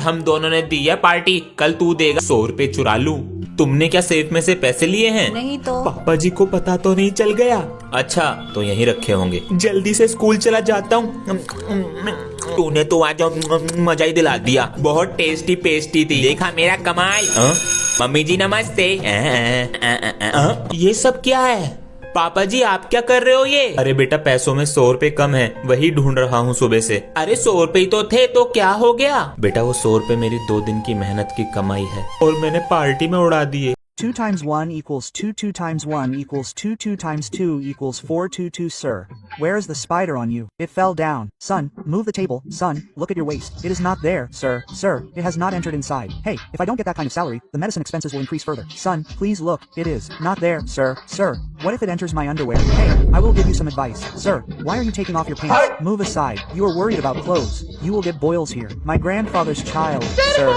हम दोनों ने दी है पार्टी, कल तू देगा। 100 रुपए चुरा लूं? तुमने क्या सेफ में से पैसे लिए हैं? नहीं तो। पापा जी को पता तो नहीं चल गया? अच्छा, तो यहीं रखे होंगे। जल्दी से स्कूल चला जाता हूँ। तूने तो आज मजा ही दिला दिया। बहुत टेस्टी पेस्टी थी। देखा मेरा कमाल। मम्मी जी नमस्ते। ये सब क्या है? पापा जी आप क्या कर रहे हो ये? अरे बेटा पैसों में 100 रुपए कम है, वही ढूंढ रहा हूँ सुबह से। अरे 100 रुपए ही तो थे, तो क्या हो गया? बेटा वो 100 रुपए मेरी 2 दिन की मेहनत की कमाई है और मैंने पार्टी में उड़ा दिए। 2 times 1 equals 2, 2 times 1 equals 2, 2 times 2 equals 4, 2, 2, sir. Where is the spider on you? It fell down. Son, move the table. Son, look at your waist. It is not there, sir. Sir, it has not entered inside. Hey, if I don't get that kind of salary, the medicine expenses will increase further. Son, please look. It is not there, sir. Sir, what if it enters my underwear? Hey, I will give you some advice. Sir, why are you taking off your pants? Move aside. You are worried about clothes. You will get boils here. My grandfather's child, sir.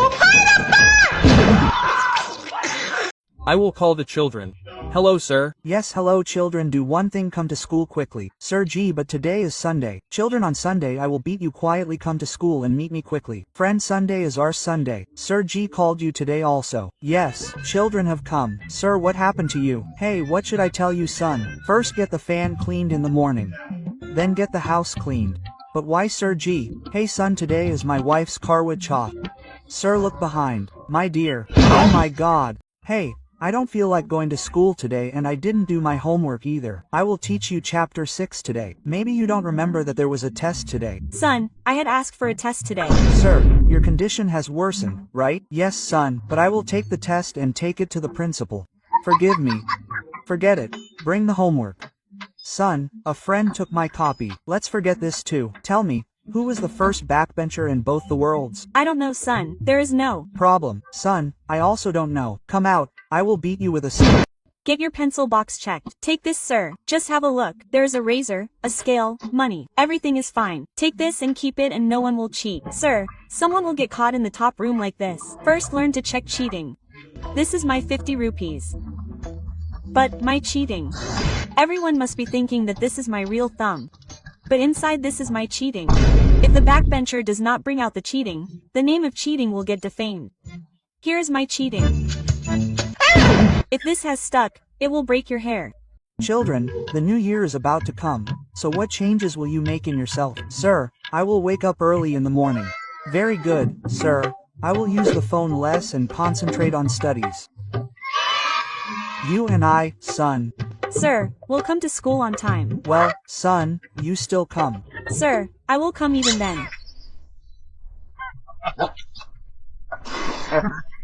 I will call the children. Hello, sir. Yes, hello children, do one thing, come to school quickly. Sir G, but today is Sunday. Children, on Sunday I will beat you quietly, come to school and meet me quickly. Friend, Sunday is our Sunday. Sir G called you today also. Yes, children have come. Sir, what happened to you? Hey, what should I tell you, son? First get the fan cleaned in the morning. Then get the house cleaned. But why, Sir G? Hey son, today is my wife's Carwood chop. Sir, look behind. My dear. Oh my God. Hey. I don't feel like going to school today and I didn't do my homework either. I will teach you chapter 6 today. Maybe you don't remember that there was a test today. Son, I had asked for a test today. Sir, your condition has worsened, right? Yes, son, but I will take the test and take it to the principal. Forgive me. Forget it. Bring the homework. Son, a friend took my copy. Let's forget this too. Tell me, who was the first backbencher in both the worlds? I don't know, son. There is no problem. Son, I also don't know. Come out. I will beat you with a stick. Get your pencil box checked. Take this, sir. Just have a look. There's a razor, a scale, money. Everything is fine. Take this and keep it and no one will cheat. Sir, someone will get caught in the top room like this. First learn to check cheating. This is my 50 rupees. But my cheating. Everyone must be thinking that this is my real thumb. But inside this is my cheating. If the backbencher does not bring out the cheating, the name of cheating will get defamed. Here is my cheating. If this has stuck, it will break your hair. Children, the new year is about to come, so what changes will you make in yourself? Sir, I will wake up early in the morning. Very good, sir. I will use the phone less and concentrate on studies. You and I, son. Sir, we'll come to school on time. Well, son, you still come. Sir, I will come even then.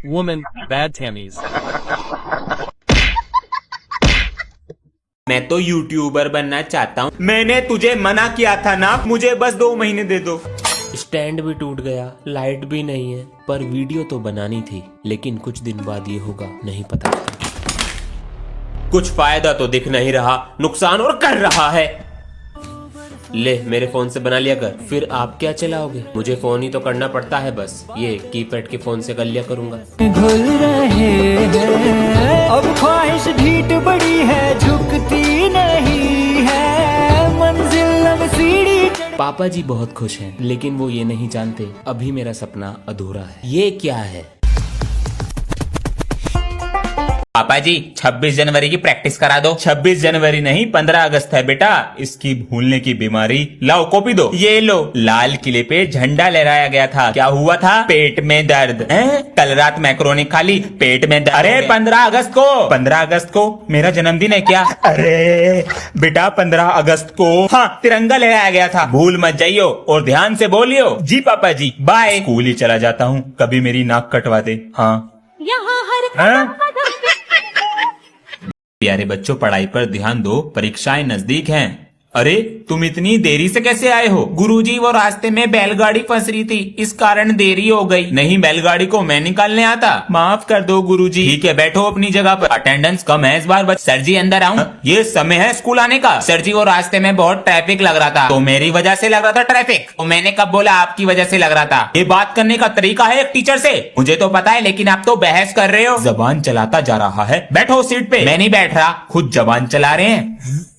Woman, bad Tammys. मैं तो YouTuber बनना चाहता हूँ। मैंने तुझे मना किया था ना, मुझे बस 2 महीने दे दो। स्टैंड भी टूट गया, लाइट भी नहीं है, पर वीडियो तो बनानी थी। लेकिन कुछ दिन बाद ये होगा नहीं पता। कुछ फायदा तो दिख नहीं रहा, नुकसान और कर रहा है। ले मेरे फोन से बना लिया कर। फिर आप क्या चलाओगे? मुझे फोन ही तो करना पड़ता है, बस ये कीपैड के फोन से कर लिया करूंगा। घुल रहे हैं अब ख्वाहिश ढीठ बड़ी है, झुकती नहीं है मंजिल अब सीढ़ी। पापा जी बहुत खुश हैं, लेकिन वो ये नहीं जानते अभी मेरा सपना अधूरा है। ये क्या है? पापा जी 26 जनवरी की प्रैक्टिस करा दो। 26 जनवरी नहीं 15 अगस्त है बेटा, इसकी भूलने की बीमारी। लाओ कॉपी दो। ये लो, लाल किले पे झंडा लहराया गया था, क्या हुआ था? पेट में दर्द। कल रात मैक्रोनी खा ली, पेट में दर्द। अरे 15 अगस्त को, 15 अगस्त को मेरा जन्मदिन है क्या? अरे बेटा 15 अगस्त को हाँ तिरंगा लहराया गया था। भूल मत जाइयो और ध्यान से बोलियो। जी पापा जी, बाय। स्कूल ही चला जाता हूँ, कभी मेरी नाक कटवा दे। हाँ यहाँ हर प्यारे बच्चों, पढ़ाई पर ध्यान दो, परीक्षाएं नजदीक हैं। अरे तुम इतनी देरी से कैसे आए हो? गुरुजी वो रास्ते में बैलगाड़ी फंस रही थी, इस कारण देरी हो गई। नहीं, बैलगाड़ी को मैं निकालने आता। माफ कर दो गुरुजी। ठीक है, बैठो अपनी जगह पर। अटेंडेंस कम है इस बार। सर जी अंदर आऊं? ये समय है स्कूल आने का। सर जी वो रास्ते में बहुत ट्रैफिक लग रहा था। तो मेरी वजह से लग रहा था ट्रैफिक? तो मैंने कब बोला आपकी वजह से लग रहा था? ये बात करने का तरीका है एक टीचर से? मुझे तो पता है, लेकिन आप तो बहस कर रहे हो। जबान चलाता जा रहा है। बैठो सीट पे। मैं नहीं बैठ रहा, खुद जबान चला रहे हैं।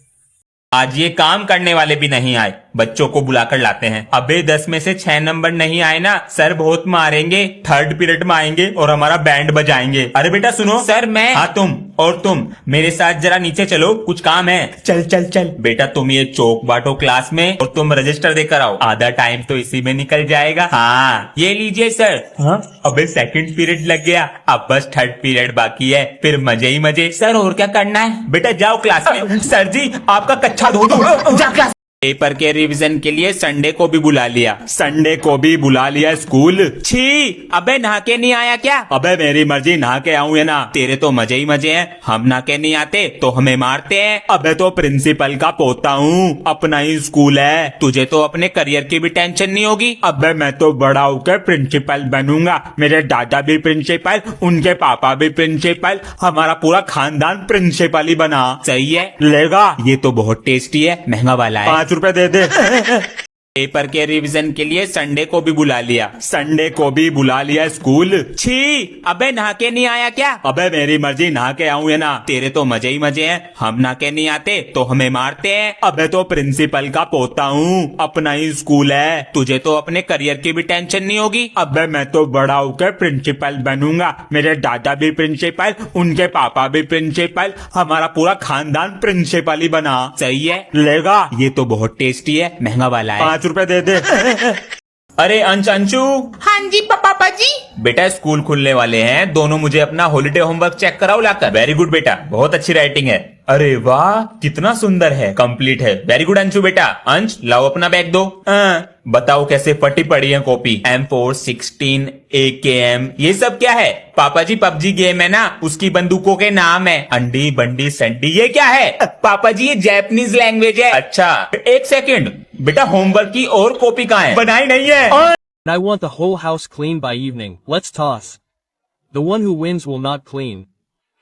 आज ये काम करने वाले भी नहीं आए। बच्चों को बुलाकर लाते हैं। अबे 10 में से 6 नंबर नहीं आए ना सर बहुत मारेंगे, थर्ड पीरियड में आएंगे और हमारा बैंड बजाएंगे। अरे बेटा सुनो। सर मैं। हाँ तुम और तुम मेरे साथ जरा नीचे चलो, कुछ काम है। चल चल चल बेटा, तुम ये चौक बांटो क्लास में और तुम रजिस्टर देकर आओ, आधा टाइम तो इसी में निकल जाएगा। हाँ ये लीजिए सर। हाँ अबे सेकंड पीरियड लग गया, अब बस थर्ड पीरियड बाकी है, फिर मजे ही मजे। सर और क्या करना है? बेटा जाओ क्लास में। सर जी आपका कच्चा धो दो, जा क्लास। पेपर के रिवीजन के लिए संडे को भी बुला लिया, संडे को भी बुला लिया स्कूल। छी अबे नहा के नहीं आया क्या? अबे मेरी मर्जी, नहा के आऊं या ना, तेरे तो मजे ही मजे हैं। हम नहा के नहीं आते तो हमें मारते हैं। अबे तो प्रिंसिपल का पोता हूँ, अपना ही स्कूल है, तुझे तो अपने करियर की भी टेंशन नहीं होगी। अबे मैं तो बड़ा होकर प्रिंसिपल बनूंगा, मेरे दादा भी प्रिंसिपल, उनके पापा भी प्रिंसिपल, हमारा पूरा खानदान प्रिंसिपल ही बना। सही है, लेगा? ये तो बहुत टेस्टी है, महंगा वाला है, 5 रुपए दे दे। पेपर के रिवीजन के लिए संडे को भी बुला लिया, संडे को भी बुला लिया स्कूल। छी अबे नहा के नहीं आया क्या? अबे मेरी मर्जी, नहा के आऊं या ना, तेरे तो मजे ही मजे हैं। हम नहा के नहीं आते तो हमें मारते हैं। अबे तो प्रिंसिपल का पोता हूँ, अपना ही स्कूल है, तुझे तो अपने करियर की भी टेंशन नहीं होगी। अबे मैं तो बड़ा होकर प्रिंसिपल बनूंगा, मेरे दादा भी प्रिंसिपल, उनके पापा भी प्रिंसिपल, हमारा पूरा खानदान प्रिंसिपल ही बना। सही है, लेगा? ये तो बहुत टेस्टी है, महंगा वाला है, 5 रुपए दे दे। अरे अंशु। हाँ जी पापा जी। बेटा स्कूल खुलने वाले हैं, दोनों मुझे अपना हॉलिडे होमवर्क चेक कराओ लाकर। वेरी गुड बेटा, बहुत अच्छी राइटिंग है। अरे वाह कितना सुंदर है, कंप्लीट है। वेरी गुड अंशु बेटा। अंश लाओ अपना बैग दो। बताओ कैसे फटी पड़ी है कॉपी। M4 16 AKM ये सब क्या है? पापा जी पबजी गेम है ना, उसकी बंदूकों के नाम है। अंडी बंडी संडी ये क्या है? पापा जी ये जापानीज लैंग्वेज है। अच्छा एक सेकंड बेटा, होमवर्क की और कॉपी कहाँ है? बनाई नहीं है। And I want the whole house clean by evening. Let's toss. The one who wins will not clean.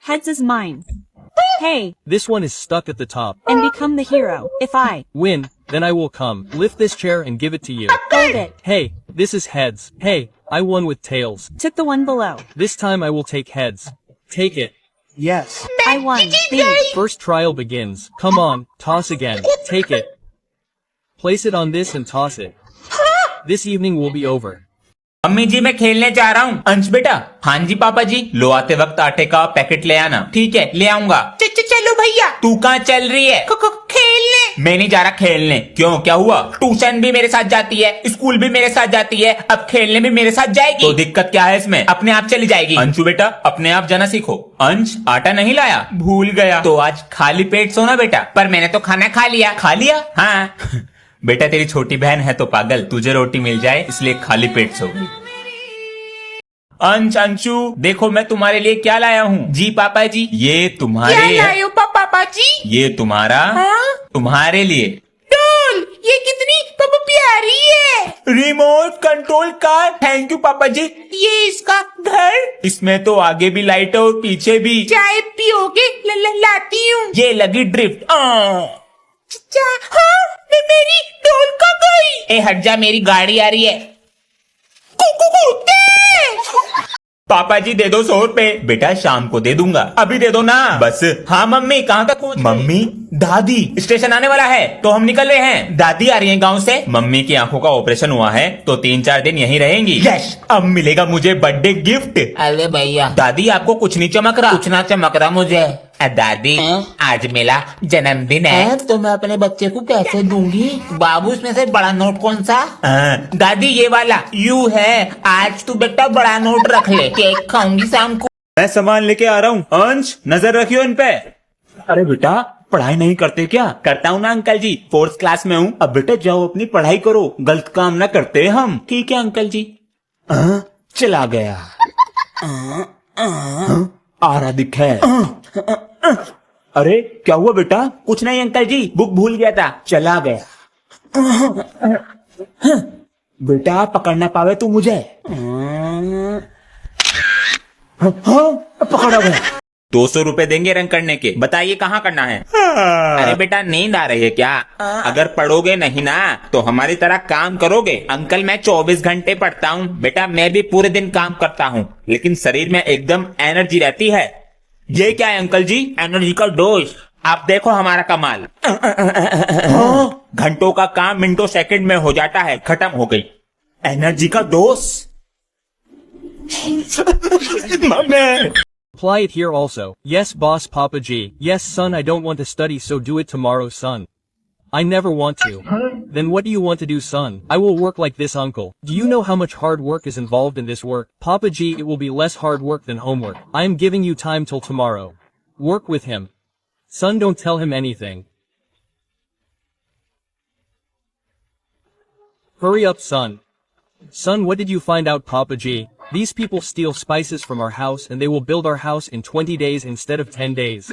Heads is mine. Hey, This one is stuck at the top. and become the hero. If I Win, then I will come, lift this chair and give it to you. hold it, Hey, this is heads. Hey, I won with tails. took the one below. This time I will take heads. Take it. Yes. I won. B. First trial begins. Come on, toss again. Take it. Place it on this and toss it. This evening will be over. Mummy ji मैं खेलने जा रहा हूँ। अंश बेटा। हाँ जी पापा जी। लो आते वक्त आटे का पैकेट ले आना। ठीक है ले आऊंगा। चलो भैया। तू कहाँ चल रही है? खेलने। मैं नहीं जा रहा खेलने। क्यों क्या हुआ? ट्यूशन भी मेरे साथ जाती है, स्कूल भी मेरे साथ जाती है, अब खेलने भी मेरे साथ जाएगी। तो दिक्कत क्या है इसमें? अपने आप चली जाएगी। अंशु बेटा अपने आप जाना सीखो। अंश आटा नहीं लाया? भूल गया। तो आज खाली पेट सोना बेटा। पर मैंने तो खाना खा लिया। खा लिया? हाँ बेटा तेरी छोटी बहन है तो पागल, तुझे रोटी मिल जाए इसलिए खाली पेट सो गई। अंशु देखो मैं तुम्हारे लिए क्या लाया हूँ। जी पापा जी। ये तुम्हारे क्या लाए हो पापा जी? ये तुम्हारा। हाँ? तुम्हारे लिए डॉल, ये कितनी पापा प्यारी है। Remote control car. Thank you पापा जी। ये इसका घर। इसमें तो आगे भी लाइट है और पीछे भी। चाय पियोगे? लाती हूँ। ये लगी ड्रिफ्ट। हाँ, मेरी डॉल कब गई? ए हट जा, मेरी गाड़ी आ रही है। कुत्ते। पापा जी दे दो 100 रुपए। बेटा शाम को दे दूंगा, अभी दे दो ना। बस। हाँ मम्मी कहाँ तक पहुँच? मम्मी दादी स्टेशन आने वाला है तो हम निकल रहे हैं। दादी आ रही है गांव से। मम्मी की आंखों का ऑपरेशन हुआ है तो 3-4 दिन यहीं रहेंगी। यस अब मिलेगा मुझे बर्थडे गिफ्ट। अरे भैया दादी आपको कुछ नहीं चमक रहा? कुछ ना चमक रहा मुझे। दादी आज मेरा जन्मदिन है। तो मैं अपने बच्चे को कैसे दूंगी? बाबू इसमें से बड़ा नोट कौन सा? दादी ये वाला यू है। आज तू बेटा बड़ा नोट रख ले, केक खाऊंगी शाम को। मैं सामान लेके आ रहा हूँ। अंश नजर रखियो इन पे। अरे बेटा पढ़ाई नहीं करते क्या? करता हूँ ना अंकल जी, 4th क्लास में हूँ। अब बेटा जाओ अपनी पढ़ाई करो, गलत काम ना करते हम। ठीक है अंकल जी। चला गया। आ रहा दिखा है। अरे क्या हुआ बेटा? कुछ नहीं अंकल जी, बुक भूल गया था, चला गया। बेटा पकड़ ना पावे तू मुझे। पकड़ा गया। 200 रुपए देंगे रंग करने के। बताइए कहाँ करना है? अरे बेटा नींद आ रही है क्या? अगर पढ़ोगे नहीं ना तो हमारी तरह काम करोगे। अंकल मैं 24 घंटे पढ़ता हूँ बेटा, मैं भी पूरे दिन काम करता हूँ लेकिन शरीर में एकदम एनर्जी रहती है। ये क्या है अंकल जी? एनर्जी का डोज। आप देखो हमारा कमाल। घंटों का काम मिनटों सेकंड में हो जाता है। खत्म हो गई एनर्जी का दोस्त। Mummy Apply it here also. Yes, boss, Papa G. Yes, son, I don't want to study, so do it tomorrow, son. I never want to. Then what do you want to do, son? I will work like this, uncle. Do you know how much hard work is involved in this work? Papa G, it will be less hard work than homework. I am giving you time till tomorrow. Work with him. Son, don't tell him anything. Hurry up, son. Son, what did you find out, Papa G? These people steal spices from our house and they will build our house in 20 days instead of 10 days.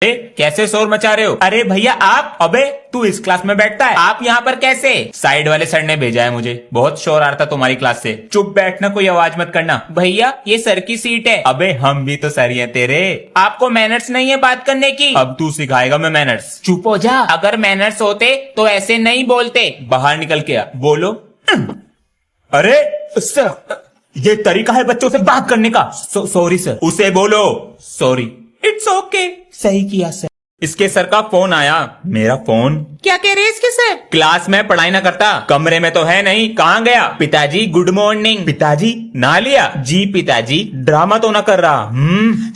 अरे कैसे शोर मचा रहे हो? अरे भैया आप, अबे तू इस क्लास में बैठता है, आप यहाँ पर कैसे? साइड वाले सर ने भेजा है मुझे, बहुत शोर आ रहा था तुम्हारी क्लास से। चुप बैठना, कोई आवाज मत करना। भैया ये सर की सीट है। अबे हम भी तो सर ही हैं तेरे। आपको मैनर्स नहीं है बात करने की? अब तू सिखाएगा मैं मैनर्स। चुप हो जा। अगर मैनर्स होते तो ऐसे नहीं बोलते। बाहर निकल के आ, बोलो। अरे सर, ये तरीका है बच्चों से बात करने का। Sorry sir. उसे बोलो सॉरी। It's okay. सही किया सर। इसके सर का फोन आया। मेरा फोन? क्या कह रहे इसके सर? क्लास में पढ़ाई ना करता, कमरे में तो है नहीं, कहाँ गया? पिताजी गुड मॉर्निंग। पिताजी ना लिया? जी पिताजी। ड्रामा तो ना कर रहा?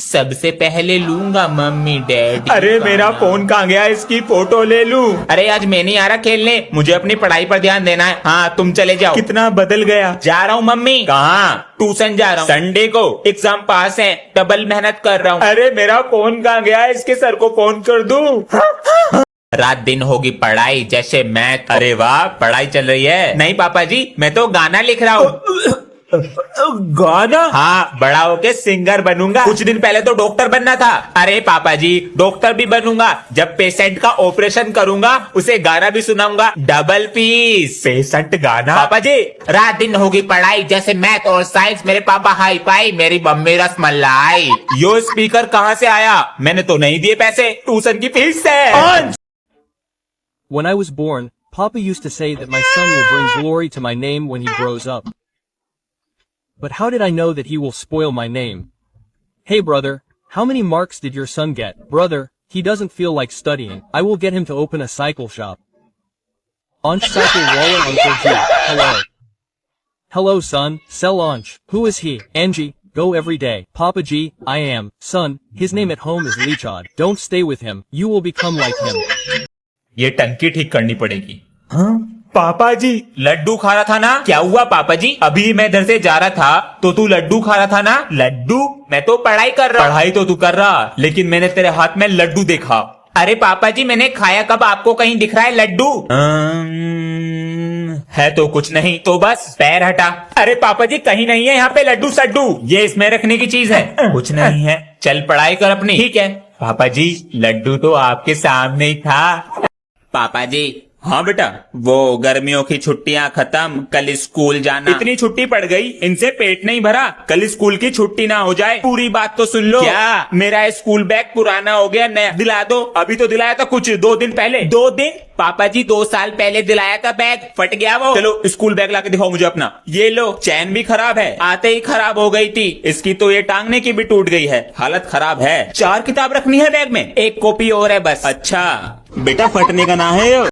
सबसे पहले लूंगा मम्मी डैडी। अरे मेरा फोन कहाँ गया? इसकी फोटो ले लूं? अरे आज मैं नहीं आ रहा खेलने, मुझे अपनी पढ़ाई पर ध्यान देना है। हाँ तुम चले जाओ। कितना बदल गया। जा रहा हूँ मम्मी। कहाँ? ट्यूशन जा रहा हूँ। संडे को एग्जाम पास है, डबल मेहनत कर रहा हूँ। अरे मेरा फोन कहाँ गया? इसके सर को फोन कर दूं? रात दिन होगी पढ़ाई जैसे मैथ। अरे वाह पढ़ाई चल रही है। नहीं पापा जी, मैं तो गाना लिख रहा हूँ। गाना? हाँ, बड़ा होके सिंगर बनूंगा। कुछ दिन पहले तो डॉक्टर बनना था। अरे पापा जी डॉक्टर भी बनूंगा, जब पेशेंट का ऑपरेशन करूंगा उसे गाना भी सुनाऊंगा। Double piece. पेशेंट गाना? पापा जी रात दिन होगी पढ़ाई जैसे मैथ और साइंस। मेरे पापा हाई फाई, मेरी मम्मी रसमलाई। यो स्पीकर कहाँ से आया? मैंने तो नहीं दिए पैसे, ट्यूशन की फीस है। When I was born, Papa used to say that my son will bring glory to my name when he grows up. But how did I know that he will spoil my name? Hey brother, how many marks did your son get? Brother, he doesn't feel like studying. I will get him to open a cycle shop. Ansh Cycle Walla Uncle G. Hello. Hello son, sell Ansh. Who is he? Angie, go every day. Papa G, I am. Son, his name at home is Lichad. Don't stay with him. You will become like him. ये टंकी ठीक करनी पड़ेगी। हाँ? पापा जी लड्डू खा रहा था ना? क्या हुआ पापा जी? अभी मैं इधर से जा रहा था तो तू लड्डू खा रहा था ना? लड्डू? मैं तो पढ़ाई कर रहा। पढ़ाई तो तू कर रहा, लेकिन मैंने तेरे हाथ में लड्डू देखा। अरे पापा जी मैंने खाया कब? आपको कहीं दिख रहा है लड्डू? है तो कुछ नहीं, तो बस पैर हटा। अरे पापा जी कहीं नहीं है यहाँ पे लड्डू सड्डू, ये इसमें रखने की चीज है। कुछ नहीं है, चल पढ़ाई कर अपनी। ठीक है पापा जी, लड्डू तो आपके सामने ही था। पापा जी हाँ बेटा, वो गर्मियों की छुट्टियां खत्म, कल स्कूल जाना। इतनी छुट्टी पड़ गई, इनसे पेट नहीं भरा, कल स्कूल की छुट्टी ना हो जाए। पूरी बात तो सुन लो। क्या? मेरा स्कूल बैग पुराना हो गया, नया दिला दो। अभी तो दिलाया था कुछ 2 दिन पहले। 2 दिन? पापा जी 2 साल पहले दिलाया था बैग, फट गया वो। चलो स्कूल बैग लाके दिखाओ मुझे अपना। ये लो, चैन भी खराब है, आते ही खराब हो गई थी। इसकी तो ये टांगने की भी टूट गई है, हालत खराब है। 4 किताब रखनी है बैग में, 1 कॉपी और है बस। अच्छा बेटा फटने का ना है।